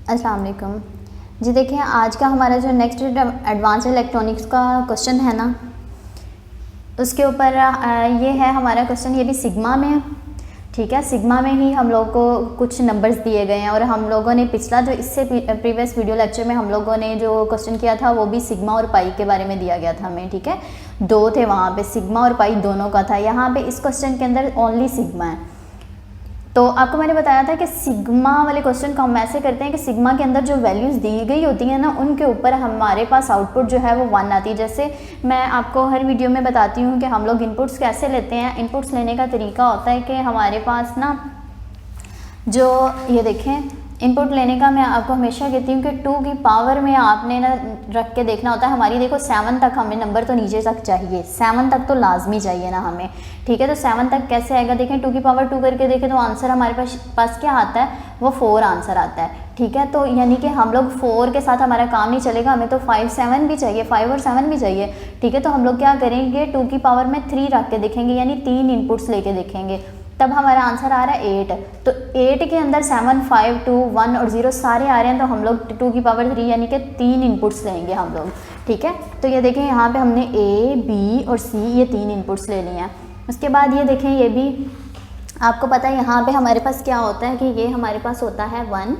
अस्सलाम वालेकुम जी। देखिए आज का हमारा जो नेक्स्ट एडवांस इलेक्ट्रॉनिक्स का क्वेश्चन है ना, उसके ऊपर ये है हमारा क्वेश्चन। ये भी सिग्मा में है, ठीक है। सिग्मा में ही हम लोगों को कुछ नंबर्स दिए गए हैं और हम लोगों ने पिछला जो इससे प्रीवियस वीडियो लेक्चर में हम लोगों ने जो क्वेश्चन किया था वो भी सिग्मा और पाई के बारे में दिया गया था हमें, ठीक है। दो थे वहाँ पे, सिग्मा और पाई दोनों का था। यहाँ पे इस क्वेश्चन के अंदर ओनली सिग्मा है। तो आपको मैंने बताया था कि सिग्मा वाले क्वेश्चन को हम ऐसे करते हैं कि सिग्मा के अंदर जो वैल्यूज़ दी गई होती हैं ना, उनके ऊपर हमारे पास आउटपुट जो है वो 1 आती है। जैसे मैं आपको हर वीडियो में बताती हूँ कि हम लोग इनपुट्स कैसे लेते हैं। इनपुट्स लेने का तरीका होता है कि हमारे पास ना जो ये देखें, इनपुट लेने का मैं आपको हमेशा कहती हूँ कि 2 की पावर में आपने ना रख के देखना होता है। हमारी देखो 7 तक हमें नंबर तो नीचे तक चाहिए, 7 तक तो लाजमी चाहिए ना हमें, ठीक है। तो 7 तक कैसे आएगा, देखें 2 की पावर 2 करके देखें तो आंसर हमारे पास क्या आता है, वो 4 आंसर आता है, ठीक है। तो यानी कि हम लोग 4 के साथ हमारा काम नहीं चलेगा, हमें तो 5 7 भी चाहिए, 5 और 7 भी चाहिए, ठीक है। तो हम लोग क्या करेंगे, 2 की पावर में 3 रख के देखेंगे, यानी 3 इनपुट्स लेके देखेंगे, तब हमारा आंसर आ रहा है 8। तो 8 के अंदर 7 5 2 1 और 0 सारे आ रहे हैं, तो हम लोग 2 की पावर 3 यानी कि 3 इनपुट्स लेंगे हम लोग, ठीक है। तो ये देखें यहाँ पे हमने A B और C ये 3 इनपुट्स ले लिए हैं। उसके बाद ये देखें, ये भी आपको पता है यहाँ पे हमारे पास क्या होता है कि ये हमारे पास होता है 1,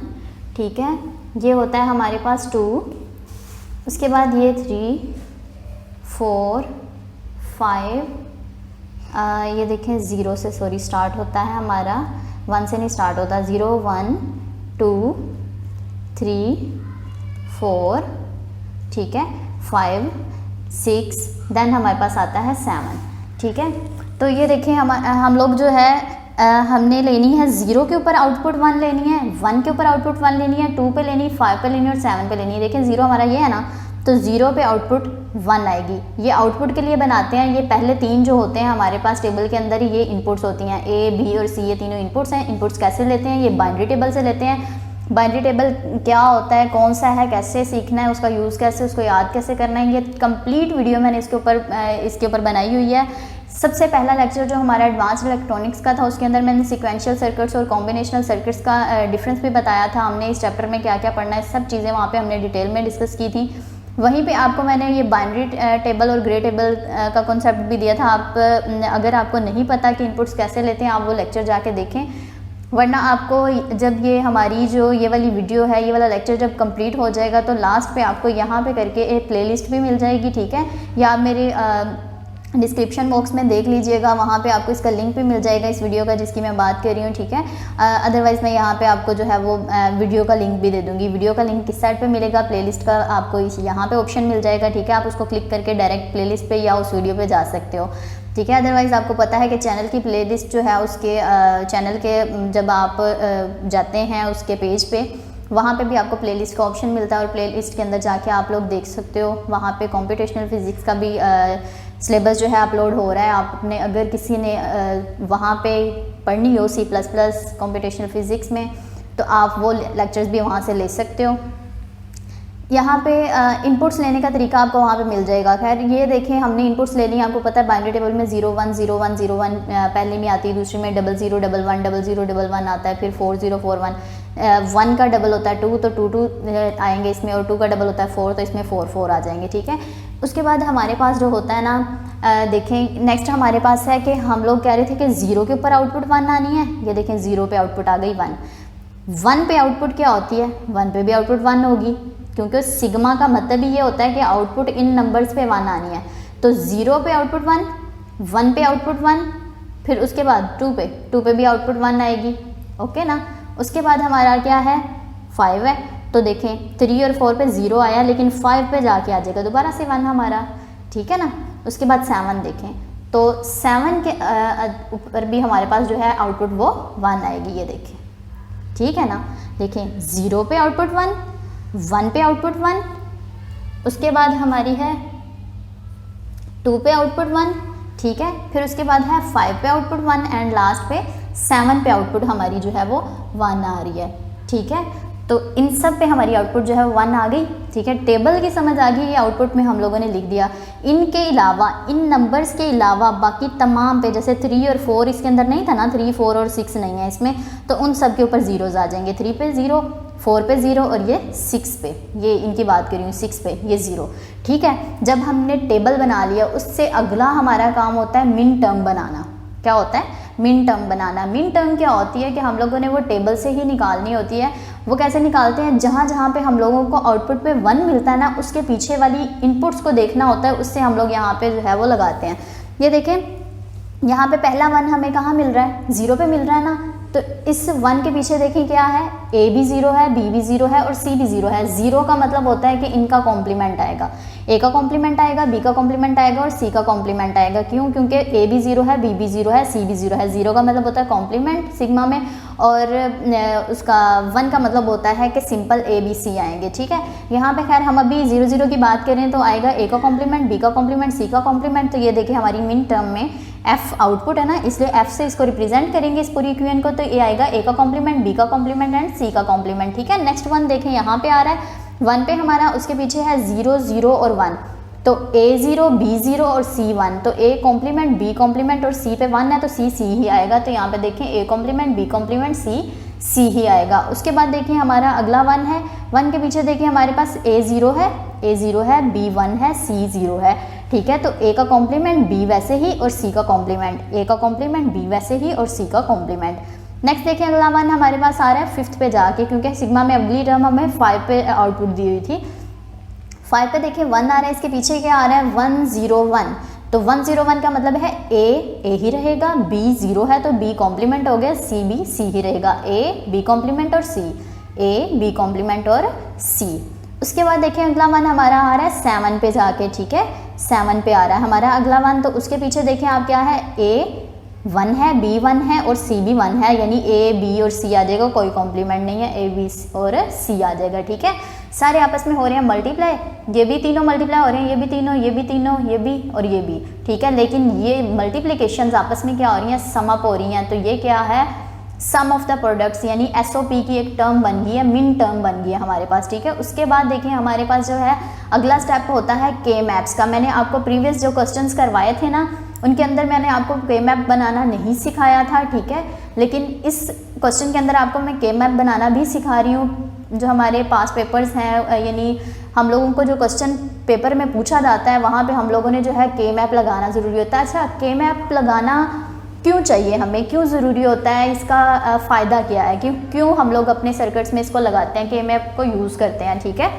ठीक है। ये होता है हमारे पास 2, उसके बाद ये 3 4 5 ये देखें 0 से स्टार्ट होता है हमारा, 1 से नहीं स्टार्ट होता। 0 1 2 3 4, ठीक है, 5 6, देन हमारे पास आता है 7, ठीक है। तो ये देखें हम लोग जो है हमने लेनी है 0 के ऊपर आउटपुट 1 लेनी है, 1 के ऊपर आउटपुट 1 लेनी है, 2 पे लेनी, 5 पे लेनी और 7 पे लेनी है। देखें 0 हमारा ये है ना, तो 0 पे आउटपुट 1 आएगी। ये आउटपुट के लिए बनाते हैं। ये पहले 3 जो होते हैं हमारे पास टेबल के अंदर, ये इनपुट्स होती हैं, A B और C, ये तीनों इनपुट्स हैं। इनपुट्स कैसे लेते हैं, ये बाइनरी टेबल से लेते हैं। बाइनरी टेबल क्या होता है, कौन सा है, कैसे सीखना है, उसका यूज़ कैसे, उसको याद कैसे करना है, ये कंप्लीट वीडियो मैंने इसके ऊपर बनाई हुई है। सबसे पहला लेक्चर जो हमारा एडवांस इलेक्ट्रॉनिक्स का था, उसके अंदर मैंने सीक्वेंशियल सर्किट्स और कॉम्बिनेशनल सर्किट्स का डिफरेंस भी बताया था। हमने इस चैप्टर में क्या क्या पढ़ना है, सब चीज़ें वहाँ पे हमने डिटेल में डिस्कस की थी। वहीं पे आपको मैंने ये बाइनरी टेबल और ग्रे टेबल का कॉन्सेप्ट भी दिया था। आप अगर आपको नहीं पता कि इनपुट्स कैसे लेते हैं, आप वो लेक्चर जाके देखें, वरना आपको जब ये हमारी जो ये वाली वीडियो है, ये वाला लेक्चर जब कंप्लीट हो जाएगा तो लास्ट पे आपको यहाँ पे करके एक प्लेलिस्ट भी मिल जाएगी, ठीक है। या आप मेरे डिस्क्रिप्शन बॉक्स में देख लीजिएगा, वहाँ पे आपको इसका लिंक भी मिल जाएगा इस वीडियो का जिसकी मैं बात कर रही हूँ, ठीक है। अदरवाइज़ मैं यहाँ पे आपको जो है वो वीडियो का लिंक भी दे दूँगी। वीडियो का लिंक किस साइड पे मिलेगा, प्लेलिस्ट का आपको यहाँ पे ऑप्शन मिल जाएगा, ठीक है। आप उसको क्लिक करके डायरेक्ट प्लेलिस्ट पे या उस वीडियो पे जा सकते हो, ठीक है। अदरवाइज़ आपको पता है कि चैनल की प्लेलिस्ट जो है उसके चैनल के जब आप जाते हैं उसके पेज पे, वहाँ पे भी आपको प्लेलिस्ट का ऑप्शन मिलता है और प्लेलिस्ट के अंदर जाके आप लोग देख सकते हो। वहाँ पे कंप्यूटेशनल फिज़िक्स का भी सिलेबस जो है अपलोड हो रहा है। आप अपने अगर किसी ने वहाँ पे पढ़नी हो C++ कंप्यूटेशनल फिज़िक्स में, तो आप वो लेक्चर्स भी वहाँ से ले सकते हो। यहाँ पे इनपुट्स लेने का तरीका आपको वहाँ पे मिल जाएगा। खैर ये देखें, हमने इनपुट्स ले ली, आपको पता है बाइनरी टेबल में 0 1 0 1 0 1 पहले में आती है, दूसरी में 0 0 1 1 0 0 1 1 आता है, फिर 4 0 4 1 1 का डबल होता है 2, तो 2 2 आएंगे इसमें, और 2 का डबल होता है 4, तो इसमें 4 4 आ जाएंगे, ठीक है। उसके बाद हमारे पास जो होता है ना, देखें नेक्स्ट हमारे पास है कि हम लोग कह रहे थे कि 0 के ऊपर आउटपुट 1 आनी है। ये देखें 0 पे आउटपुट आ गई 1, 1 पे आउटपुट क्या होती है, 1 पे भी आउटपुट 1 होगी, क्योंकि सिग्मा का मतलब ही ये होता है कि आउटपुट इन नंबर्स पे 1 आनी है। तो 0 पे आउटपुट 1, 1 पे आउटपुट 1, फिर उसके बाद 2 पे भी आउटपुट 1 आएगी, ओके ना। उसके बाद हमारा क्या है, 5 है। तो देखें 3 और 4 पे 0 आया, लेकिन 5 पे जाके आ जाएगा दोबारा से 1 हमारा, ठीक है ना। उसके बाद 7 देखें, तो 7 के ऊपर भी हमारे पास जो है आउटपुट वो 1 आएगी, ये देखें, ठीक है ना। देखें 0 पे आउटपुट 1, 1 पे आउटपुट 1, उसके बाद हमारी है 2 पे आउटपुट 1, ठीक है। फिर उसके बाद है 5 पे आउटपुट 1 एंड लास्ट पे 7 पे आउटपुट हमारी जो है वो 1 आ रही है, ठीक है। तो इन सब पे हमारी आउटपुट जो है 1 आ गई, ठीक है। टेबल की समझ आ गई, ये आउटपुट में हम लोगों ने लिख दिया। इनके अलावा, इन नंबर्स के अलावा बाकी तमाम पे, जैसे 3 और 4 इसके अंदर नहीं था ना, 3, 4 और 6 नहीं है इसमें, तो उन सब के ऊपर ज़ीरोज़ आ जाएंगे। 3 पे 0, 4 पे 0 और ये 6 पे, ये इनकी बात कर रही हूँ, 6 पे ये 0, ठीक है। जब हमने टेबल बना लिया, उससे अगला हमारा काम होता है मिन टर्म बनाना। क्या होता है? मिन टर्म बनाना। मिन टर्म क्या होती है कि हम लोगों ने वो टेबल से ही निकालनी होती है। वो कैसे निकालते हैं? जहाँ जहाँ पे हम लोगों को आउटपुट पे 1 मिलता है ना, उसके पीछे वाली इनपुट्स को देखना होता है, उससे हम लोग यहाँ पे जो है वो लगाते हैं। ये देखें, यहाँ पे पहला 1 हमें कहाँ मिल रहा है? 0 पे मिल रहा है ना, तो इस 1 के पीछे देखें क्या है, A भी 0 है, B भी 0 है और C भी 0 है। 0 का मतलब होता है कि इनका कॉम्प्लीमेंट आएगा, A का कॉम्प्लीमेंट आएगा, B का कॉम्प्लीमेंट आएगा और C का कॉम्प्लीमेंट आएगा। क्यों? क्योंकि A भी 0 है, B भी 0 है, C भी 0 है। 0 का मतलब होता है कॉम्प्लीमेंट सिग्मा में, और उसका 1 का मतलब होता है कि सिंपल A B C आएंगे, ठीक है। यहाँ पे खैर हम अभी 0 0 की बात करें तो आएगा A का कॉम्प्लीमेंट, B का कॉम्प्लीमेंट, C का कॉम्प्लीमेंट। तो ये देखिए हमारी मिन टर्म में F आउटपुट है ना, इसलिए F से इसको रिप्रेजेंट करेंगे इस पूरी इक्वेशन को, तो ये आएगा A का कॉम्प्लीमेंट, B का कॉम्प्लीमेंट एंड C का कॉम्प्लीमेंट, ठीक है। नेक्स्ट 1 देखें, यहाँ पे आ रहा है 1 पे हमारा, उसके पीछे है 0 0 और 1, तो A 0, B 0 और C 1, तो A कॉम्प्लीमेंट, B कॉम्प्लीमेंट और C पे 1 है तो C ही आएगा। तो यहाँ पे देखें A complement, B complement, C ही आएगा। उसके बाद देखिए हमारा अगला 1 है, 1 के पीछे देखिए हमारे पास A 0 है, B 1 है, C 0 है, ठीक है। तो A का कॉम्प्लीमेंट, B वैसे ही और C का कॉम्प्लीमेंट, A का कॉम्प्लीमेंट, B वैसे ही और C का कॉम्प्लीमेंट। नेक्स्ट देखिए अगला 1 हमारे पास आ रहा है 5th पे जाके, क्योंकि सिग्मा में अगली टर्म हमें 5 पे आउटपुट दी हुई थी। 5 पे देखिए 1 आ रहा है, इसके पीछे क्या आ रहा है 1 0 1, तो 1 0 1 का मतलब है A ही रहेगा, B 0 है तो B कॉम्प्लीमेंट हो गया, C ही रहेगा, A B कॉम्प्लीमेंट और A B कॉम्प्लीमेंट और C। उसके बाद देखिए अगला 1 हमारा आ रहा है 7 पे जाके, ठीक है, 7 पे आ रहा है हमारा अगला 1, तो उसके पीछे देखिए आप क्या है, A 1 है, B 1 है और C भी 1 है, यानी A B और C आ जाएगा, कोई कॉम्प्लीमेंट नहीं है, A B और C आ जाएगा, ठीक है। सारे आपस में हो रहे हैं मल्टीप्लाई, ये भी तीनों मल्टीप्लाई हो रहे हैं, ये भी तीनों, ये भी तीनों, ये भी और ये भी, ठीक है। लेकिन ये मल्टीप्लिकेशंस आपस में क्या हो रही हैं, सम अप हो रही हैं, तो ये क्या है, सम ऑफ द प्रोडक्ट्स, यानी SOP की एक टर्म बन गई है, मिन टर्म बन गई है हमारे पास, ठीक है। उसके बाद देखिए हमारे पास जो है अगला स्टेप होता है के मैप्स का। मैंने आपको प्रीवियस जो क्वेश्चंस करवाए थे ना, उनके अंदर मैंने आपको के मैप बनाना नहीं सिखाया था, ठीक है, लेकिन इस क्वेश्चन के अंदर आपको मैं के मैप बनाना भी सिखा रही हूँ। जो हमारे पास पेपर्स हैं, यानी हम लोगों को जो क्वेश्चन पेपर में पूछा जाता है, वहाँ पे हम लोगों ने जो है के मैप लगाना ज़रूरी होता है। अच्छा, के मैप लगाना क्यों चाहिए हमें, क्यों ज़रूरी होता है, इसका फ़ायदा क्या है, क्यों हम लोग अपने सर्किट्स में इसको लगाते हैं, के मैप को यूज़ करते हैं, ठीक है।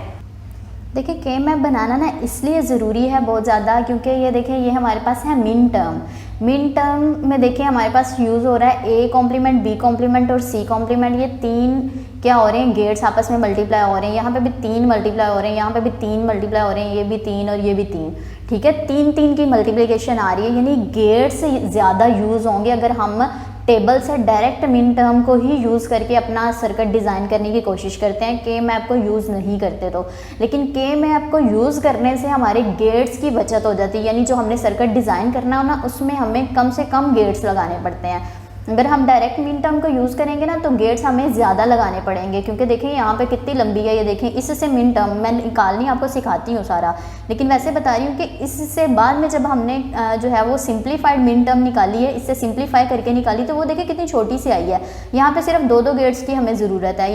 देखिए के मैप बनाना ना इसलिए ज़रूरी है बहुत ज़्यादा, क्योंकि ये देखिए ये हमारे पास है मिन टर्म। मिन टर्म में देखिए हमारे पास यूज़ हो रहा है A कॉम्प्लीमेंट, B कॉम्प्लीमेंट और C कॉम्प्लीमेंट। ये 3 क्या हो रहे हैं, गेट्स आपस में मल्टीप्लाई हो रहे हैं। यहाँ पे भी 3 मल्टीप्लाई हो रहे हैं, यहाँ पे भी 3 मल्टीप्लाई हो रहे हैं, ये भी 3 और ये भी 3, ठीक है। 3 3 की मल्टीप्लिकेशन आ रही है, यानी गेट्स ज़्यादा यूज़ होंगे अगर हम टेबल से डायरेक्ट मिन टर्म को ही यूज़ करके अपना सर्किट डिज़ाइन करने की कोशिश करते हैं, के मैप को यूज़ नहीं करते तो। लेकिन के मैप को यूज़ करने से हमारे गेट्स की बचत हो जाती है, यानी जो हमने सर्किट डिज़ाइन करना हो ना, उसमें हमें कम से कम गेट्स लगाने पड़ते हैं। अगर हम डायरेक्ट मिन टर्म को यूज़ करेंगे ना, तो गेट्स हमें ज़्यादा लगाने पड़ेंगे, क्योंकि देखिए यहाँ पे कितनी लंबी है, ये देखें, इससे मिन टर्म मैं निकालनी आपको सिखाती हूँ सारा, लेकिन वैसे बता रही हूँ कि इससे बाद में जब हमने जो है वो सिंप्लीफाइड मिन टर्म निकाली है, इससे सिंप्लीफाई करके निकाली, तो वो देखिए कितनी छोटी सी आई है। यहाँ पे सिर्फ 2 गेट्स की हमें ज़रूरत है,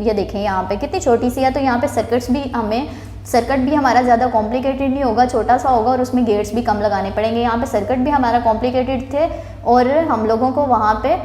ये देखें यहाँ पे कितनी छोटी सी है। तो यहाँ पे सर्किट भी हमारा ज़्यादा कॉम्प्लिकेटेड नहीं होगा, छोटा सा होगा और उसमें गेट्स भी कम लगाने पड़ेंगे। यहाँ पे सर्किट भी हमारा कॉम्प्लिकेटेड थे और हम लोगों को वहाँ पे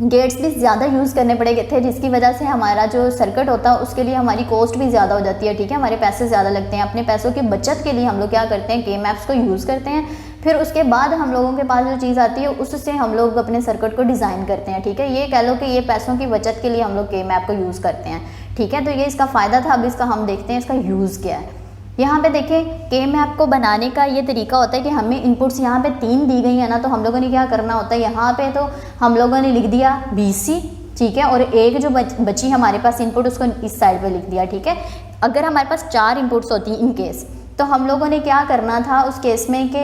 गेट्स भी ज़्यादा यूज़ करने पड़े थे, जिसकी वजह से हमारा जो सर्किट होता है उसके लिए हमारी कॉस्ट भी ज़्यादा हो जाती है, ठीक है, हमारे पैसे ज़्यादा लगते हैं। अपने पैसों की बचत के लिए हम लोग क्या करते हैं, के मैप्स को यूज़ करते हैं। फिर उसके बाद हम लोगों के पास जो चीज़ आती है उससे हम लोग अपने सर्किट को डिज़ाइन करते हैं, ठीक है। ये कह लो कि ये पैसों की बचत के लिए हम लोग के मैप को यूज़ करते हैं, ठीक है। तो ये इसका फ़ायदा था। अब इसका हम देखते हैं इसका यूज़ क्या है। यहाँ पे देखें के मैप को बनाने का ये तरीका होता है कि हमें इनपुट्स यहाँ पे 3 दी गई है ना, तो हम लोगों ने क्या करना होता है, यहाँ पे तो हम लोगों ने लिख दिया BC, ठीक है, और एक जो बची हमारे पास इनपुट उसको इस साइड पे लिख दिया, ठीक है। अगर हमारे पास 4 इनपुट्स होती इन केस, तो हम लोगों ने क्या करना था उस केस में कि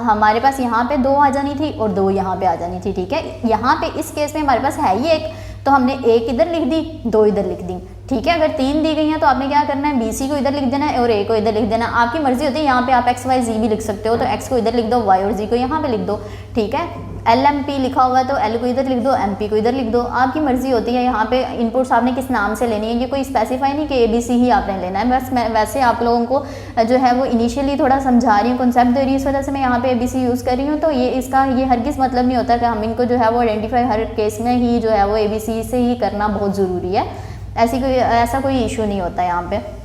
हमारे पास यहाँ पे 2 आ जानी थी और 2 यहाँ पे आ जानी थी, ठीक है। यहाँ पे इस केस में हमारे पास है ही एक, तो हमने एक इधर लिख दी, दो इधर लिख दी, ठीक है। अगर 3 दी गई हैं तो आपने क्या करना है, BC को इधर लिख देना है और A को इधर लिख देना है। आपकी मर्जी होती है, यहाँ पे आप X Y Z भी लिख सकते हो, तो X को इधर लिख दो, Y और Z को यहाँ पे लिख दो, ठीक है। LMP लिखा हुआ है तो L को इधर लिख दो, MP को इधर लिख दो, आपकी मर्जी होती है। यहाँ पे इनपुट्स आपने किस नाम से लेनी है, ये कोई स्पेसिफाई नहीं कि ABC ही आपने लेना है, बस मैं वैसे आप लोगों को जो है वो इनिशियली थोड़ा समझा रही हूँ, कॉन्सेप्ट दे रही हूँ, इस वजह से मैं यहाँ पे ABC यूज़ कर रही हूँ। तो ये इसका ये हरगिज़ मतलब नहीं होता कि हम इनको जो है वो आइडेंटिफाई हर केस में ही जो है वो ABC से ही करना बहुत ज़रूरी है, ऐसा कोई इशू नहीं होता यहाँ पे।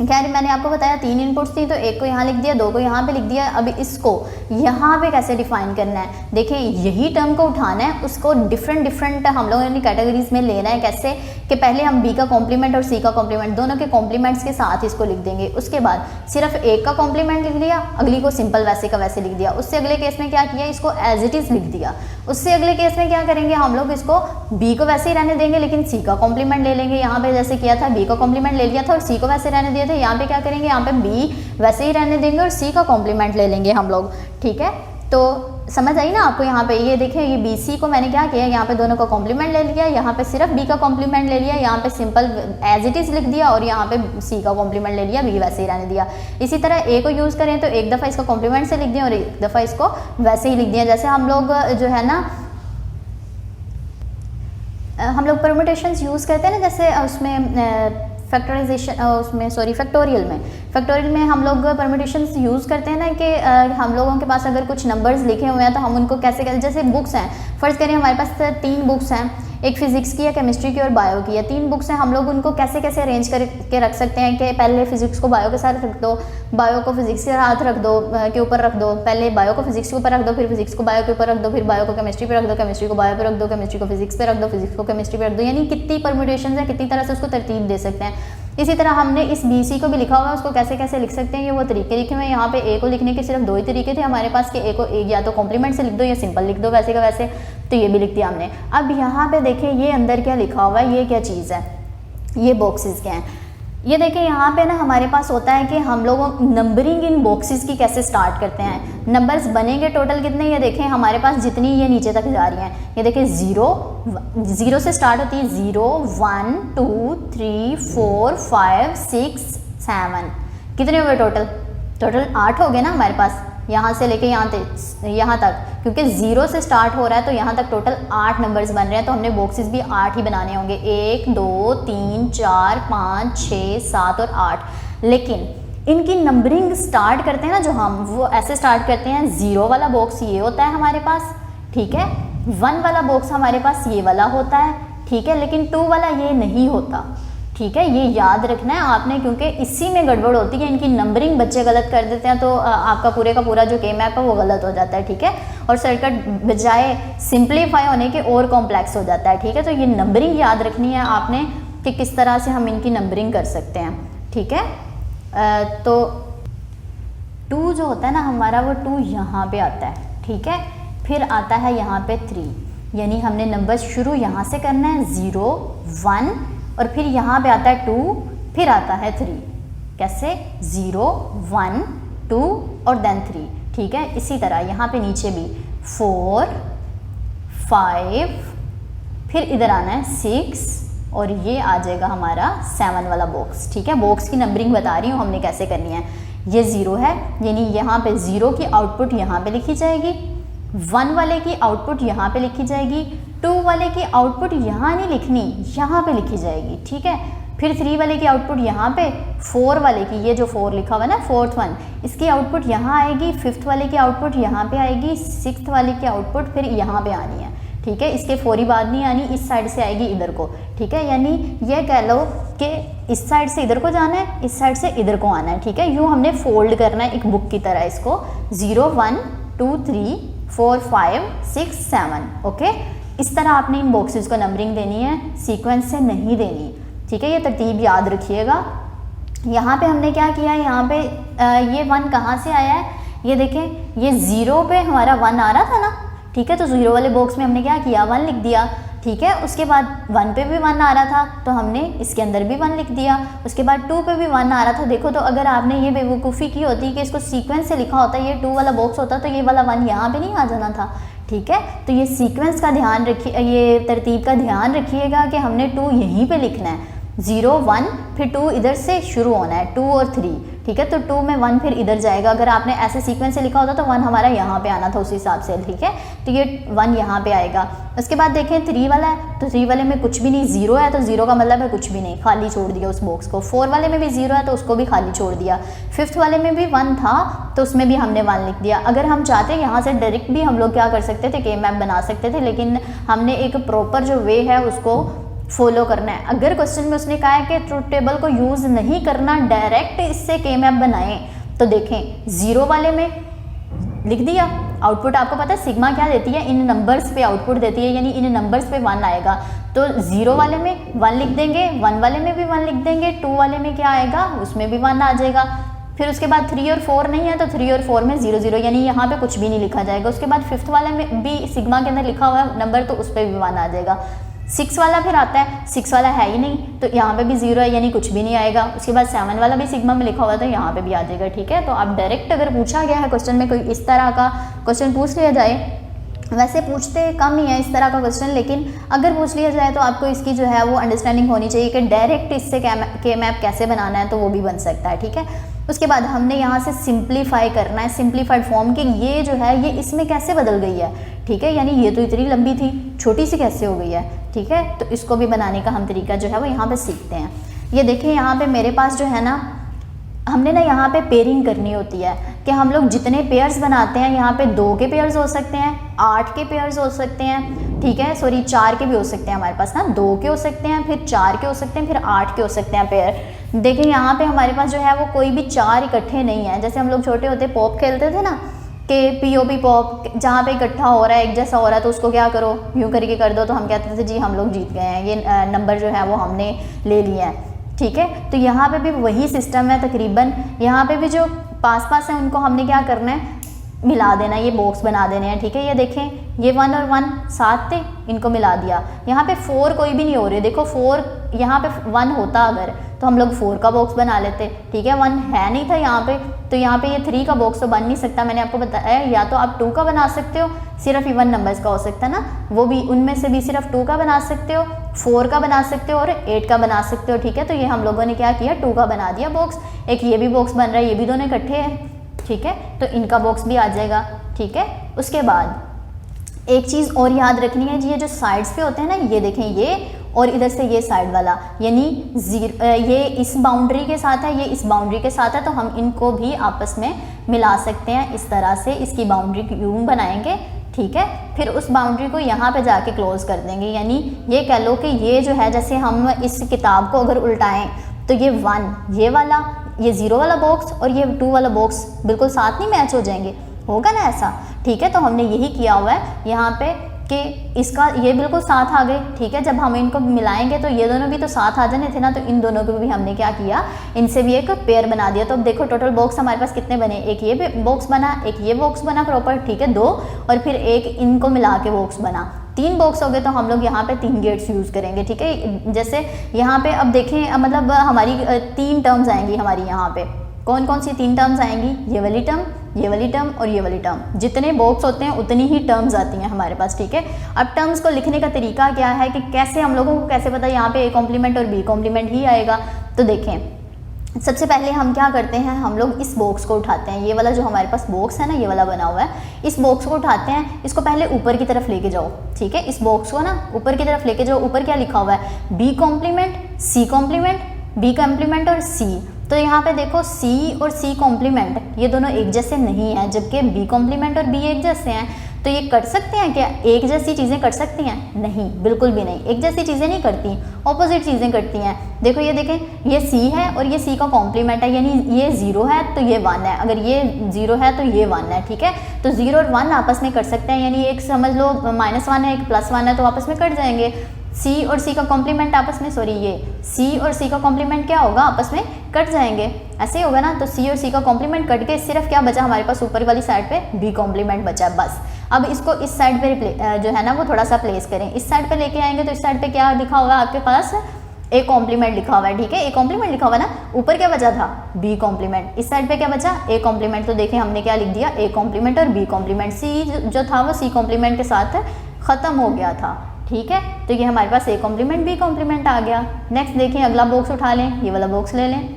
खैर मैंने आपको बताया 3 इनपुट्स थी, तो एक को यहाँ लिख दिया, 2 को यहाँ पे लिख दिया। अब इसको यहाँ पे कैसे डिफाइन करना है, देखिए यही टर्म को उठाना है, उसको डिफरेंट हम लोगों ने कैटेगरीज में लेना है। कैसे कि पहले हम B का कॉम्प्लीमेंट और C का कॉम्प्लीमेंट दोनों के कॉम्प्लीमेंट्स के साथ इसको लिख देंगे। उसके बाद सिर्फ एक का कॉम्प्लीमेंट लिख दिया, अगली को सिंपल वैसे का वैसे लिख दिया। उससे अगले केस में क्या किया, इसको एज इट इज़ लिख दिया। उससे अगले केस में क्या करेंगे, हम लोग इसको B को वैसे ही रहने देंगे लेकिन C का कॉम्प्लीमेंट ले लेंगे। यहाँ पे जैसे किया था, B का कॉम्प्लीमेंट ले लिया था और C को वैसे रहने दिया था। यहाँ पे क्या करेंगे, यहाँ पे B वैसे ही रहने देंगे और C का कॉम्प्लीमेंट ले लेंगे हम लोग, ठीक है। तो समझ आई ना आपको। यहाँ पे ये देखिए, ये BC को मैंने क्या किया, यहाँ पे दोनों का कॉम्प्लीमेंट ले लिया, यहाँ पे सिर्फ B का कॉम्प्लीमेंट ले लिया, यहाँ पे सिंपल एज इट इज़ लिख दिया और यहाँ पे C का कॉम्प्लीमेंट ले लिया, B वैसे ही रहने दिया। इसी तरह A को यूज़ करें तो एक दफ़ा इसका कॉम्प्लीमेंट से लिख दिया और एक दफ़ा इसको वैसे ही लिख दिया। जैसे हम लोग जो है ना, हम लोग परम्यूटेशंस यूज़ करते हैं ना, जैसे उसमें फैक्टराइजेशन, उसमें सॉरी फैक्टोरियल में हम लोग परम्यूटेशंस यूज़ करते हैं ना कि हम लोगों के पास अगर कुछ नंबर्स लिखे हुए हैं तो हम उनको कैसे कैसे, जैसे बुक्स हैं, फ़र्ज़ करें हमारे पास 3 बुक्स हैं, एक फिज़िक्स की है, केमिस्ट्री की और बायो की है। 3 बुक्स हैं, हम लोग उनको कैसे कैसे अरेंज करके रख सकते हैं कि पहले फिज़िक्स को बायो के साथ रख दो, बायो को फिज़िक्स के साथ रख दो, के ऊपर रख दो, पहले बायो को फिज़िक्स के ऊपर रख दो, फिर फिज़िक्स को बायो के ऊपर रख दो, फिर बायो को केमिस्ट्री पे रख दो, केमिस्ट्री को बायो पे रख दो, केमिस्ट्री को फिज़िक्स पे रख दो, फिज़िक्स को केमिस्ट्री पे रख दो। यानी कितनी परम्यूटेशन है, कितनी तरह से उसको तरतीब दे सकते हैं। इसी तरह हमने इस BC को भी लिखा हुआ है, उसको कैसे कैसे लिख सकते हैं, ये वो तरीके लिखे हुए हैं। यहाँ पे A को लिखने के सिर्फ 2 ही तरीके थे हमारे पास कि A को या तो कॉम्प्लीमेंट से लिख दो या सिंपल लिख दो वैसे का वैसे, तो ये भी लिख दिया हमने। अब यहाँ पे देखें ये अंदर क्या लिखा हुआ है, ये क्या चीज़ है, ये बॉक्सेस क्या हैं। ये देखें यहाँ पे ना हमारे पास होता है कि हम लोग नंबरिंग इन बॉक्सेस की कैसे स्टार्ट करते हैं। नंबर्स बनेंगे टोटल कितने, ये देखें हमारे पास जितनी ये नीचे तक जा रही हैं, ये देखें 0 से स्टार्ट होती है, 0 1 2 3 4 5 6 7, कितने हुए टोटल 8 हो गए ना हमारे पास, यहाँ से लेके यहाँ तक, क्योंकि 0 से स्टार्ट हो रहा है तो यहाँ तक टोटल 8 नंबर्स बन रहे हैं, तो हमने बॉक्सेस भी 8 ही बनाने होंगे, 1 2 3 4 5 6 7 और 8। लेकिन इनकी नंबरिंग स्टार्ट करते हैं ना जो हम, वो ऐसे स्टार्ट करते हैं, 0 वाला बॉक्स ये होता है हमारे पास, ठीक है, 1 वाला बॉक्स हमारे पास ये वाला होता है, ठीक है, लेकिन 2 वाला ये नहीं होता, ठीक है। ये याद रखना है आपने, क्योंकि इसी में गड़बड़ होती है, इनकी नंबरिंग बच्चे गलत कर देते हैं तो आपका पूरे का पूरा जो के मैप है वो गलत हो जाता है, ठीक है, और सर्किट बजाय सिंप्लीफाई होने के और कॉम्प्लेक्स हो जाता है, ठीक है। तो ये नंबरिंग याद रखनी है आपने कि किस तरह से हम इनकी नंबरिंग कर सकते हैं, ठीक है। तो 2 जो होता है ना हमारा, वो 2 यहाँ पे आता है, ठीक है, फिर आता है यहाँ पे 3, यानी हमने नंबर शुरू यहाँ से करना है, 0 1 और फिर यहाँ पे आता है 2, फिर आता है 3, कैसे 0 1 2 और देन 3, ठीक है। इसी तरह यहाँ पे नीचे भी 4 5, फिर इधर आना है 6 और ये आ जाएगा हमारा 7 वाला बॉक्स, ठीक है। बॉक्स की नंबरिंग बता रही हूँ हमने कैसे करनी है। ये 0 है, यानी यहाँ पे 0 की आउटपुट यहाँ पे लिखी जाएगी, 1 वाले की आउटपुट यहाँ पे लिखी जाएगी, 2 वाले की आउटपुट यहाँ नहीं लिखनी, यहाँ पे लिखी जाएगी, ठीक है। फिर 3 वाले की आउटपुट यहाँ पे, 4 वाले की, ये जो 4 लिखा हुआ है ना 4th वन, इसकी आउटपुट यहाँ आएगी, 5th वाले की आउटपुट यहाँ पे आएगी, 6th वाले की आउटपुट फिर यहाँ पे आनी है, ठीक है। इसके फौरी बाद नहीं आनी, इस साइड से आएगी इधर को, ठीक है। यानी ये कह लो कि इस साइड से इधर को जाना है, इस साइड से इधर को आना है, ठीक है। यूँ हमने फोल्ड करना है एक बुक की तरह इसको, 0 1 2 3 4 5 6 7, ओके। इस तरह आपने इन बॉक्सेस को नंबरिंग देनी है, सीक्वेंस से नहीं देनी, ठीक है। ये तरतीब याद रखिएगा। यहाँ पे हमने क्या किया है, यहाँ पे ये 1 कहाँ से आया है, ये देखें, ये 0 पे हमारा 1 आ रहा था ना, ठीक है। तो 0 वाले बॉक्स में हमने क्या किया, 1 लिख दिया, ठीक है। उसके बाद 1 पे भी 1 आ रहा था तो हमने इसके अंदर भी 1 लिख दिया, उसके बाद 2 पे भी 1 आ रहा था। देखो, तो अगर आपने ये बेवकूफ़ी की होती कि इसको सीक्वेंस से लिखा होता, ये 2 वाला बॉक्स होता, तो ये वाला 1 यहाँ पे नहीं आ जाना था, ठीक है। तो ये सीक्वेंस का ध्यान रखिए, ये तरतीब का ध्यान रखिएगा कि हमने 2 यहीं पे लिखना है, 0 1 फिर 2 इधर से शुरू होना है, 2 और 3, ठीक है। तो 2 में 1 फिर इधर जाएगा, अगर आपने ऐसे सीक्वेंस से लिखा होता तो 1 हमारा यहाँ पे आना था उस हिसाब से, ठीक है। तो ये 1 यहाँ पे आएगा। उसके बाद देखें 3 वाला है, तो 3 वाले में कुछ भी नहीं, 0 है, तो 0 का मतलब है कुछ भी नहीं, खाली छोड़ दिया उस बॉक्स को। 4 वाले में भी 0 है तो उसको भी खाली छोड़ दिया। 5th वाले में भी 1 था तो उसमें भी हमने 1 लिख दिया। अगर हम चाहते हैं यहाँ से डायरेक्ट भी हम लोग क्या कर सकते थे, के मैप बना सकते थे, लेकिन हमने एक प्रॉपर जो वे है उसको फॉलो करना है। अगर क्वेश्चन में उसने कहा है कि ट्रुथ टेबल को यूज़ नहीं करना, डायरेक्ट इससे के मैप बनाएं, तो देखें 0 वाले में लिख दिया, आउटपुट आपको पता है सिग्मा क्या देती है, इन नंबर्स पे आउटपुट देती है, यानी इन नंबर्स पे 1 आएगा। तो 0 वाले में 1 लिख देंगे, 1 वाले में भी 1 लिख देंगे, 2 वाले में क्या आएगा, उसमें भी 1 आ जाएगा। फिर उसके बाद 3 और 4 नहीं है तो 3 और 4 में 0 0, यानी यहाँ पे कुछ भी नहीं लिखा जाएगा। उसके बाद 5th वाले में भी सिग्मा के अंदर लिखा हुआ है नंबर, तो उस पर भी 1 आ जाएगा। 6 वाला फिर आता है, 6 वाला है ही नहीं तो यहाँ पे भी 0 है, यानी कुछ भी नहीं आएगा। उसके बाद 7 वाला भी सिग्मा में लिखा हुआ तो यहाँ पे भी आ जाएगा, ठीक है। तो आप डायरेक्ट अगर पूछा गया है क्वेश्चन में, कोई इस तरह का क्वेश्चन पूछ लिया जाए, वैसे पूछते कम ही है इस तरह का क्वेश्चन, लेकिन अगर पूछ लिया जाए तो आपको इसकी जो है वो अंडरस्टैंडिंग होनी चाहिए कि डायरेक्ट इससे के मैप कैसे बनाना है, तो वो भी बन सकता है, ठीक है। उसके बाद हमने यहाँ से सिंप्लीफाई करना है, सिंप्लीफाइड फॉर्म कि ये जो है ये इसमें कैसे बदल गई है, ठीक है, यानी ये तो इतनी लंबी थी, छोटी सी कैसे हो गई है, ठीक है। तो इसको भी बनाने का हम तरीका जो है वो यहाँ पे सीखते हैं। ये देखिए यहाँ पे मेरे पास जो है ना, हमने ना यहाँ पे पेयरिंग करनी होती है कि हम लोग जितने पेयर्स बनाते हैं, यहाँ पे 2 के पेयर्स हो सकते हैं, 8 के पेयर्स हो सकते हैं, ठीक है, सॉरी 4 के भी हो सकते हैं हमारे पास ना, 2 के हो सकते हैं, फिर 4 के हो सकते हैं, फिर 8 के हो सकते हैं पेयर। देखिए यहाँ पे हमारे पास जो है वो कोई भी 4 इकट्ठे नहीं है। जैसे हम लोग छोटे होते पॉप खेलते थे ना, कि POP पॉप, जहाँ पे इकट्ठा हो रहा है, एक जैसा हो रहा है, तो उसको क्या करो, यूँ करके कर दो, तो हम कहते थे जी हम लोग जीत गए हैं, ये नंबर जो है वो हमने ले लिया है, ठीक है। तो यहाँ पे भी वही सिस्टम है तकरीबन। यहाँ पे भी जो पास पास है उनको हमने क्या करना है, मिला देना, ये बॉक्स बना देने हैं, ठीक है। ये देखें ये 1 और 1 साथ थे, इनको मिला दिया। यहाँ पे 4 कोई भी नहीं हो रहे, देखो 4 यहाँ पे 1 होता अगर तो हम लोग 4 का बॉक्स बना लेते, ठीक है। 1 है नहीं था यहाँ पे, तो यहाँ पे ये 3 का बॉक्स तो बन नहीं सकता, मैंने आपको बताया। या तो आप 2 का बना सकते हो, सिर्फ इवन नंबर्स का हो सकता है ना, वो भी उनमें से भी सिर्फ 2 का बना सकते हो, 4 का बना सकते हो और 8 का बना सकते हो, ठीक है। तो ये हम लोगों ने क्या किया, 2 का बना दिया बॉक्स। एक ये भी बॉक्स बन रहा है, ये भी दोनों इकट्ठे हैं, ठीक है, तो इनका बॉक्स भी आ जाएगा, ठीक है। उसके बाद एक चीज़ और याद रखनी है जी, ये जो साइड्स पे होते हैं ना, ये देखें ये और इधर से ये साइड वाला, यानी ये इस बाउंड्री के साथ है, ये इस बाउंड्री के साथ है, तो हम इनको भी आपस में मिला सकते हैं। इस तरह से इसकी बाउंड्री यूं बनाएंगे, ठीक है। फिर उस बाउंड्री को यहाँ पे जाके क्लोज कर देंगे, यानी ये कह लो कि ये जो है, जैसे हम इस किताब को अगर उल्टाएं तो ये 1 ये वाला, ये 0 वाला बॉक्स और ये 2 वाला बॉक्स बिल्कुल साथ नहीं मैच हो जाएंगे, होगा ना ऐसा, ठीक है। तो हमने यही किया हुआ है यहाँ पे कि इसका ये बिल्कुल साथ आ गए, ठीक है। जब हम इनको मिलाएंगे तो ये दोनों भी तो साथ आ जाने थे ना, तो इन दोनों को भी हमने क्या किया, इनसे भी एक पेयर बना दिया। तो अब देखो टोटल बॉक्स हमारे पास कितने बने, एक ये बॉक्स बना, एक ये बॉक्स बना प्रॉपर, ठीक है, 2, और फिर एक इनको मिला के बॉक्स बना, 3 बॉक्स हो गए। तो हम लोग यहाँ पे 3 गेट्स यूज़ करेंगे, ठीक है। जैसे यहाँ पे अब देखें, मतलब हमारी 3 टर्म्स आएंगी हमारी यहाँ पे, कौन कौन सी 3 टर्म्स आएंगी, ये वाली टर्म, ये वाली टर्म और ये वाली टर्म। जितने बॉक्स होते हैं उतनी ही टर्म्स आती हैं हमारे पास, ठीक है। अब टर्म्स को लिखने का तरीका क्या है कि कैसे हम लोगों को कैसे पता यहाँ पे A कॉम्प्लीमेंट और B कॉम्प्लीमेंट ही आएगा। तो देखें सबसे पहले हम क्या करते हैं, हम लोग इस बॉक्स को उठाते हैं, ये वाला जो हमारे पास बॉक्स है ना, ये वाला बना हुआ है, इस बॉक्स को उठाते हैं, इसको पहले ऊपर की तरफ लेके जाओ, ठीक है। इस बॉक्स को ना ऊपर की तरफ लेके जाओ। ऊपर क्या लिखा हुआ है, B complement, C complement, B complement और C। तो यहाँ पे देखो C और C कॉम्प्लीमेंट ये दोनों एक जैसे नहीं हैं, जबकि B कॉम्प्लीमेंट और B एक जैसे हैं। तो ये कर सकते हैं क्या, एक जैसी चीज़ें कर सकती हैं? नहीं, बिल्कुल भी नहीं, एक जैसी चीज़ें नहीं करती, ऑपोजिट चीज़ें करती हैं। देखो ये देखें, ये C है और ये C का कॉम्प्लीमेंट है, यानी ये 0 है तो ये 1 है, अगर ये 0 है तो ये 1 है, ठीक है। तो 0 और 1 आपस में कट सकते हैं, यानी एक समझ लो -1 है, एक +1 है, तो आपस में कट जाएंगे। C और C का कॉम्प्लीमेंट आपस में, सॉरी ये C और C का कॉम्प्लीमेंट क्या होगा, आपस में कट जाएंगे, ऐसे ही होगा ना। तो C और C का कॉम्प्लीमेंट कट के सिर्फ क्या बचा हमारे पास, ऊपर वाली साइड पे B कॉम्प्लीमेंट बचा, बस। अब इसको इस साइड पे जो है ना वो थोड़ा सा प्लेस करें, इस साइड पे लेके आएंगे तो इस साइड पे क्या लिखा होगा आपके पास, ए कॉम्प्लीमेंट लिखा हुआ है, ठीक है, ए कॉम्प्लीमेंट लिखा हुआ है ना, ऊपर क्या बचा था बी कॉम्प्लीमेंट, इस साइड पे क्या बचा ए कॉम्प्लीमेंट, तो देखिए हमने क्या लिख दिया ए कॉम्प्लीमेंट और बी कॉम्प्लीमेंट, सी जो था वो सी कॉम्प्लीमेंट के साथ खत्म हो गया था, ठीक है, तो ये हमारे पास ए कॉम्प्लीमेंट बी कॉम्प्लीमेंट आ गया। नेक्स्ट देखिए अगला बॉक्स उठा लें, ये वाला बॉक्स ले लें,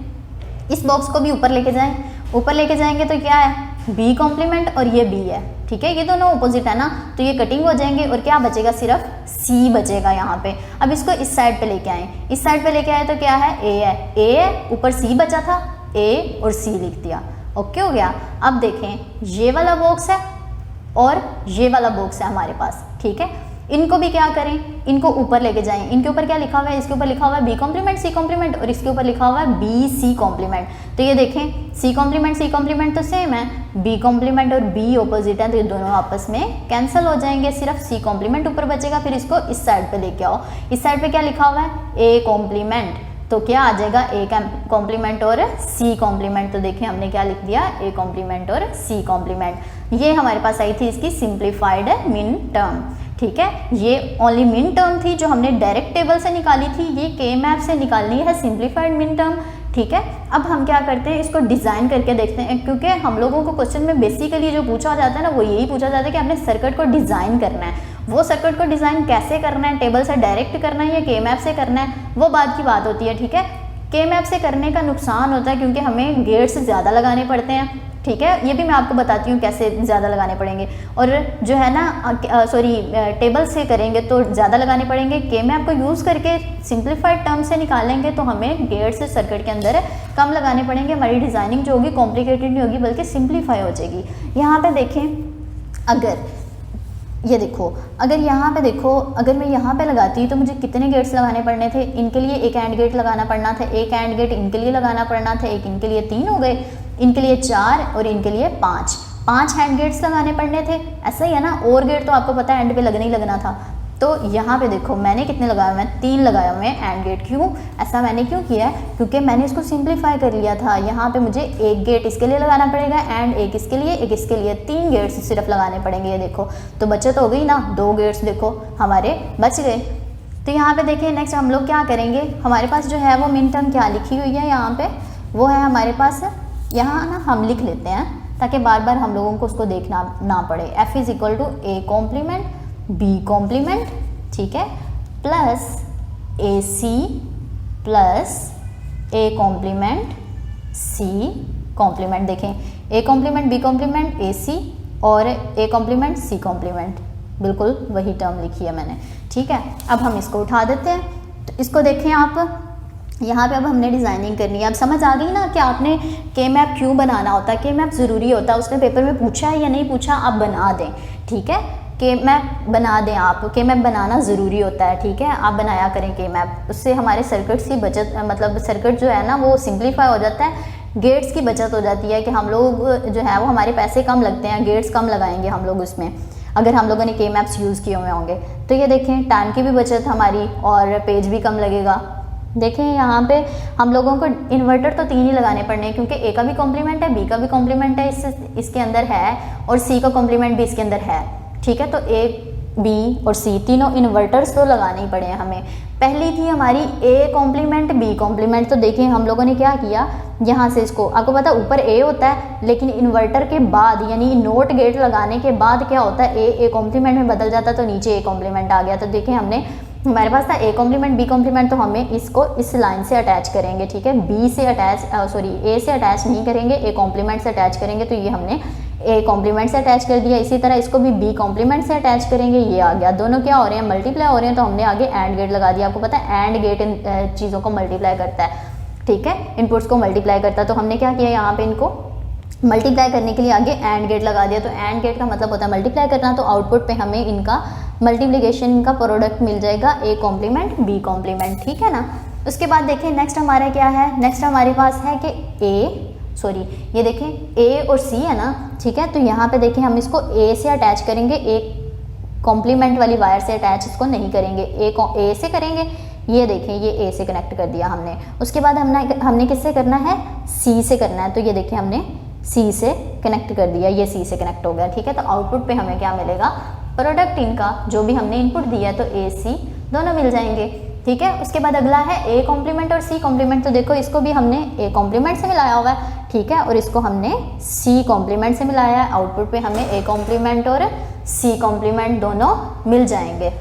इस बॉक्स को भी ऊपर लेके जाएं, ऊपर लेके जाएंगे तो क्या है बी कॉम्प्लीमेंट और ये बी है, ठीक है, ये दोनों अपोजिट है ना, तो ये कटिंग हो जाएंगे और क्या बचेगा सिर्फ सी बचेगा यहाँ पे। अब इसको इस साइड पे लेके आए, इस साइड पे लेके आए तो क्या है ए है, ऊपर सी बचा था, ए और सी लिख दिया, ओके हो गया। अब देखें ये वाला बॉक्स है और ये वाला बॉक्स है हमारे पास, ठीक है, इनको भी क्या करें, इनको ऊपर लेके जाएं, इनके ऊपर क्या लिखा हुआ है, इसके ऊपर लिखा हुआ है बी कॉम्प्लीमेंट सी कॉम्प्लीमेंट और इसके ऊपर लिखा हुआ है बी सी कॉम्प्लीमेंट, तो ये देखें सी कॉम्प्लीमेंट तो सेम है, बी कॉम्प्लीमेंट और बी ऑपोजिट है, तो ये दोनों आपस में कैंसिल हो जाएंगे, सिर्फ सी कॉम्प्लीमेंट ऊपर बचेगा। फिर इसको इस साइड पे लेके आओ, इस साइड पे क्या लिखा हुआ है ए कॉम्प्लीमेंट, तो क्या आ जाएगा ए कॉम्प्लीमेंट और सी कॉम्प्लीमेंट, तो देखिए हमने क्या लिख दिया ए कॉम्प्लीमेंट और सी कॉम्प्लीमेंट। ये हमारे पास आई थी इसकी सिंप्लीफाइड मिन टर्म, ठीक है, ये ओनली मिन टर्म थी जो हमने डायरेक्ट टेबल से निकाली थी, ये के मैप से निकालनी है सिंप्लीफाइड मिन टर्म, ठीक है। अब हम क्या करते हैं इसको डिज़ाइन करके देखते हैं, क्योंकि हम लोगों को क्वेश्चन में बेसिकली जो पूछा जाता है ना वो यही पूछा जाता है कि हमने सर्किट को डिज़ाइन करना है, वो सर्किट को डिज़ाइन कैसे करना है, टेबल से डायरेक्ट करना है या के मैप से करना है, वो बात की बात होती है, ठीक है। के मैप से करने का नुकसान होता है क्योंकि हमें गेट्स ज़्यादा लगाने पड़ते हैं, ठीक है, ये भी मैं आपको बताती हूँ कैसे ज़्यादा लगाने पड़ेंगे, और जो है ना टेबल से करेंगे तो ज़्यादा लगाने पड़ेंगे, के मैप को यूज़ करके सिंप्लीफाइड टर्म से निकालेंगे तो हमें गेट्स सर्किट के अंदर कम लगाने पड़ेंगे, हमारी डिज़ाइनिंग जो होगी कॉम्प्लिकेटेड नहीं होगी बल्कि सिंप्लीफाई हो जाएगी। यहाँ पे देखें, अगर ये देखो, अगर यहाँ पे देखो, अगर मैं यहाँ पे लगाती तो मुझे कितने गेट्स लगाने पड़ने थे, इनके लिए एक एंड गेट लगाना पड़ना था, एक एंड गेट इनके लिए लगाना पड़ना था, एक इनके लिए 3 हो गए, इनके लिए 4 और इनके लिए 5 हैंड गेट्स लगाने पड़ने थे, ऐसा ही है ना। और गेट तो आपको पता है एंड पे लगना ही लगना था, तो यहाँ पे देखो मैंने कितने लगाए हुए हैं, 3 लगाए हुए हैं एंड गेट। क्यों ऐसा मैंने क्यों किया है, क्योंकि मैंने इसको सिंप्लीफाई कर लिया था। यहाँ पे मुझे एक गेट इसके लिए लगाना पड़ेगा एंड एक इसके लिए, एक इसके लिए, 3 गेट्स सिर्फ लगाने पड़ेंगे। ये देखो तो बचत हो गई ना, 2 गेट्स देखो हमारे बच गए। तो यहाँ पे देखिए नेक्स्ट हम लोग क्या करेंगे, हमारे पास जो है वो मिन टर्म क्या लिखी हुई है यहाँ पे, वो है हमारे पास, यहाँ ना हम लिख लेते हैं ताकि बार बार हम लोगों को उसको देखना ना पड़े। F is equal to A complement B complement, ठीक है, plus A C plus A complement C complement. देखें A complement B complement A C और ए कॉम्प्लीमेंट सी कॉम्प्लीमेंट, बिल्कुल वही टर्म लिखी है मैंने, ठीक है। अब हम इसको उठा देते हैं, तो इसको देखें आप, यहाँ पे अब हमने डिज़ाइनिंग करनी है। अब समझ आ गई ना कि आपने के मैप क्यों बनाना होता है, के मैप ज़रूरी होता है, उसने पेपर में पूछा है या नहीं पूछा, आप बना दें, ठीक है, के मैप बना दें आप, के मैप बनाना ज़रूरी होता है, ठीक है, आप बनाया करें के मैप, उससे हमारे सर्किट्स की बचत, मतलब सर्किट जो है ना वो सिंप्लीफाई हो जाता है, गेट्स की बचत हो जाती है कि हम लोग जो है वो हमारे पैसे कम लगते हैं, गेट्स कम लगाएंगे हम लोग उसमें, अगर हम लोगों ने के मैप्स यूज़ किए हुए होंगे। तो ये देखें टाइम की भी बचत हमारी और पेज भी कम लगेगा। देखें यहाँ पे हम लोगों को इन्वर्टर तो 3 ही लगाने पड़ने हैं, क्योंकि ए का भी कॉम्प्लीमेंट है, बी का भी कॉम्प्लीमेंट है इसके अंदर है, और सी का कॉम्प्लीमेंट भी इसके अंदर है, ठीक है। तो ए बी और सी तीनों इन्वर्टर्स तो लगाने ही पड़े हैं हमें। पहली थी हमारी ए कॉम्प्लीमेंट बी कॉम्प्लीमेंट, तो देखिए हम लोगों ने क्या किया, यहाँ से इसको, आपको पता है ऊपर ए होता है, लेकिन इन्वर्टर के बाद यानी नोट गेट लगाने के बाद क्या होता है, ए कॉम्प्लीमेंट में बदल जाता है, तो नीचे ए कॉम्प्लीमेंट आ गया। तो देखिए हमने, हमारे पास था ए कॉम्प्लीमेंट बी कॉम्प्लीमेंट, तो हमें इसको इस लाइन से अटैच करेंगे, ठीक है, बी से अटैच, सॉरी ए से अटैच नहीं करेंगे, ए कॉम्प्लीमेंट से अटैच करेंगे। तो ये हमने ए कॉम्प्लीमेंट से अटैच कर दिया, इसी तरह इसको भी बी कॉम्प्लीमेंट से अटैच करेंगे, ये आ गया। दोनों क्या हो रहे हैं, मल्टीप्लाई हो रहे हैं, तो हमने आगे एंड गेट लगा दिया। आपको पता है एंड गेट इन चीज़ों को मल्टीप्लाई करता है, ठीक है, इनपुट्स को मल्टीप्लाई करता है। तो हमने क्या किया, यहाँ पे इनको मल्टीप्लाई करने के लिए आगे एंड गेट लगा दिया। तो एंड गेट का मतलब होता है मल्टीप्लाई करना, तो आउटपुट पे हमें इनका मल्टीप्लिकेशन का प्रोडक्ट मिल जाएगा, ए कॉम्प्लीमेंट बी कॉम्प्लीमेंट, ठीक है ना। उसके बाद देखिए नेक्स्ट हमारा क्या है, नेक्स्ट हमारे पास है कि ये देखें ए और सी है ना, ठीक है। तो यहाँ पे देखें हम इसको ए से अटैच करेंगे, एक कॉम्प्लीमेंट वाली वायर से अटैच इसको नहीं करेंगे, ए से करेंगे। ये देखें ये ए से कनेक्ट कर दिया हमने। उसके बाद हमने किससे करना है, सी से करना है। तो ये देखिए हमने सी से कनेक्ट कर दिया, ये सी से कनेक्ट हो गया, ठीक है। तो आउटपुट पे हमें क्या मिलेगा, प्रोडक्ट इनका जो भी हमने इनपुट दिया है, तो ए सी दोनों मिल जाएंगे। ठीक है। उसके बाद अगला है ए कॉम्प्लीमेंट और सी कॉम्प्लीमेंट। तो देखो इसको भी हमने ए कॉम्प्लीमेंट से मिलाया हुआ है, ठीक है, और इसको हमने सी कॉम्प्लीमेंट से मिलाया है। आउटपुट पे हमें ए कॉम्प्लीमेंट और सी कॉम्प्लीमेंट दोनों मिल जाएंगे।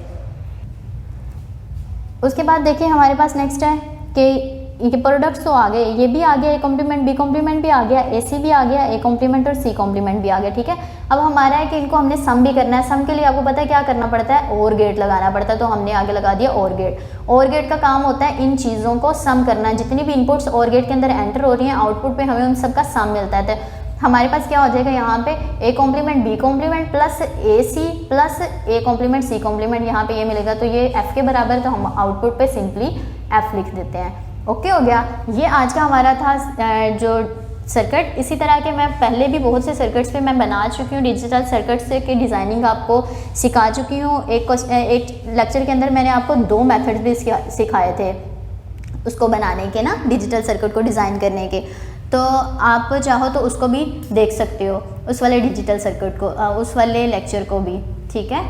उसके बाद देखिए हमारे पास नेक्स्ट है कि ये प्रोडक्ट्स तो आ गए, ये भी आ गया ए कॉम्प्लीमेंट, बी कॉम्प्लीमेंट भी आ गया, ए सी भी आ गया, ए कॉम्प्लीमेंट और सी कॉम्प्लीमेंट भी आ गया, ठीक है। अब हमारा है कि इनको हमने सम भी करना है। सम के लिए आपको पता है क्या करना पड़ता है, और गेट लगाना पड़ता है, तो हमने आगे लगा दिया और गेट। और गेट का काम होता है इन चीज़ों को सम करना, जितनी भी इनपुट्स और गेट के अंदर एंटर हो रही हैं, आउटपुट पे हमें उन सब का सम मिलता है। तो हमारे पास क्या हो जाएगा यहाँ पे A complement B complement plus A C plus A complement C complement, यहाँ पे ये मिलेगा, तो ये एफ के बराबर, तो हम आउटपुट पे सिंपली एफ लिख देते हैं। ओके हो गया। ये आज का हमारा था जो सर्किट। इसी तरह के मैं पहले भी बहुत से सर्किट्स पे मैं बना चुकी हूँ, डिजिटल सर्किट्स की डिज़ाइनिंग आपको सिखा चुकी हूँ। एक लेक्चर के अंदर मैंने आपको 2 मेथड्स भी सिखाए थे उसको बनाने के ना, डिजिटल सर्किट को डिज़ाइन करने के। तो आप चाहो तो उसको भी देख सकते हो, उस वाले डिजिटल सर्किट को, उस वाले लेक्चर को भी, ठीक है।